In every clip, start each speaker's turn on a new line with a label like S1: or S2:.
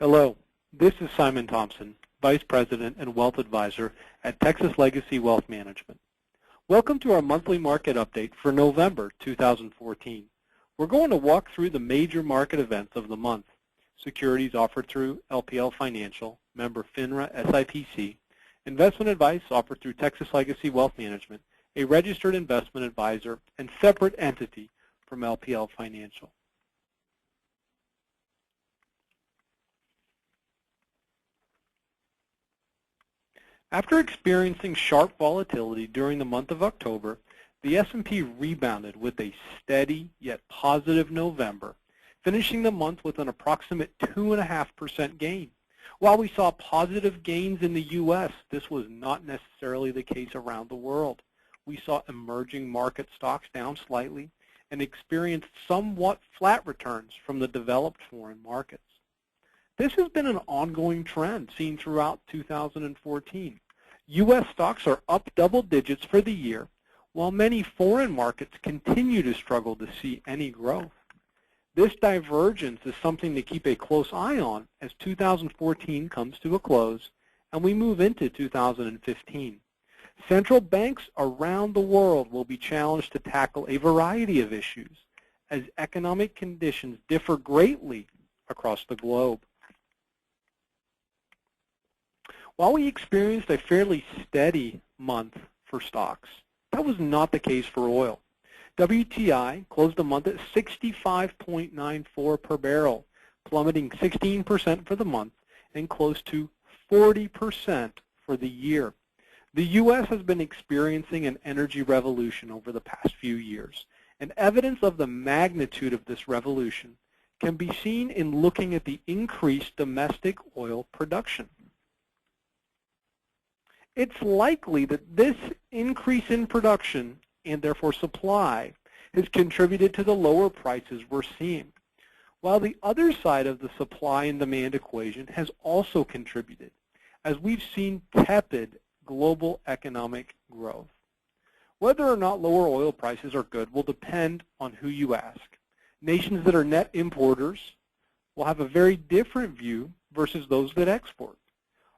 S1: Hello, this is Simon Thompson, Vice President and Wealth Advisor at Texas Legacy Wealth Management. Welcome to our monthly market update for November 2014. We're going to walk through the major market events of the month. Securities offered through LPL Financial, member FINRA SIPC, investment advice offered through Texas Legacy Wealth Management, a registered investment advisor and separate entity from LPL Financial. After experiencing sharp volatility during the month of October, the S&P rebounded with a steady yet positive November, finishing the month with an approximate 2.5% gain. While we saw positive gains in the U.S., this was not necessarily the case around the world. We saw emerging market stocks down slightly and experienced somewhat flat returns from the developed foreign markets. This has been an ongoing trend seen throughout 2014. U.S. stocks are up double digits for the year, while many foreign markets continue to struggle to see any growth. This divergence is something to keep a close eye on as 2014 comes to a close and we move into 2015. Central banks around the world will be challenged to tackle a variety of issues as economic conditions differ greatly across the globe. While we experienced a fairly steady month for stocks, that was not the case for oil. WTI closed the month at $65.94 per barrel, plummeting 16% for the month and close to 40% for the year. The U.S. has been experiencing an energy revolution over the past few years, and evidence of the magnitude of this revolution can be seen in looking at the increased domestic oil production. It's likely that this increase in production and therefore supply has contributed to the lower prices we're seeing, while the other side of the supply and demand equation has also contributed, as we've seen tepid global economic growth. Whether or not lower oil prices are good will depend on who you ask. Nations that are net importers will have a very different view versus those that export.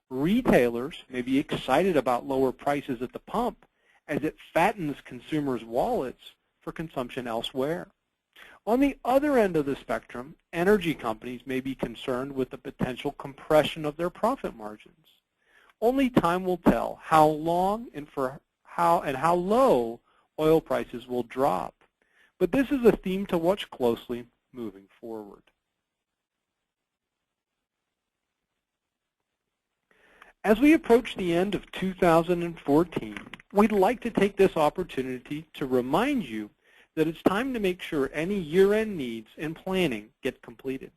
S1: Retailers may be excited about lower prices at the pump as it fattens consumers' wallets for consumption elsewhere. On the other end of the spectrum, energy companies may be concerned with the potential compression of their profit margins. Only time will tell how long and how low oil prices will drop. But this is a theme to watch closely moving forward. As we approach the end of 2014, we'd like to take this opportunity to remind you that it's time to make sure any year-end needs and planning get completed.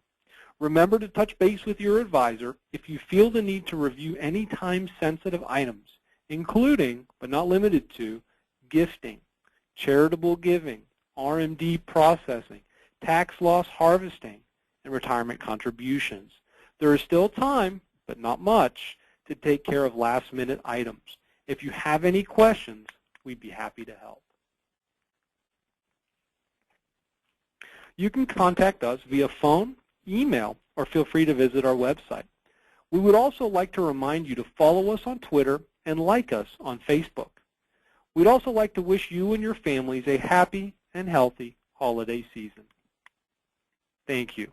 S1: Remember to touch base with your advisor if you feel the need to review any time-sensitive items, including, but not limited to, gifting, charitable giving, RMD processing, tax loss harvesting, and retirement contributions. There is still time, but not much, to take care of last-minute items. If you have any questions, we'd be happy to help. You can contact us via phone, email, or feel free to visit our website. We would also like to remind you to follow us on Twitter and like us on Facebook. We'd also like to wish you and your families a happy and healthy holiday season. Thank you.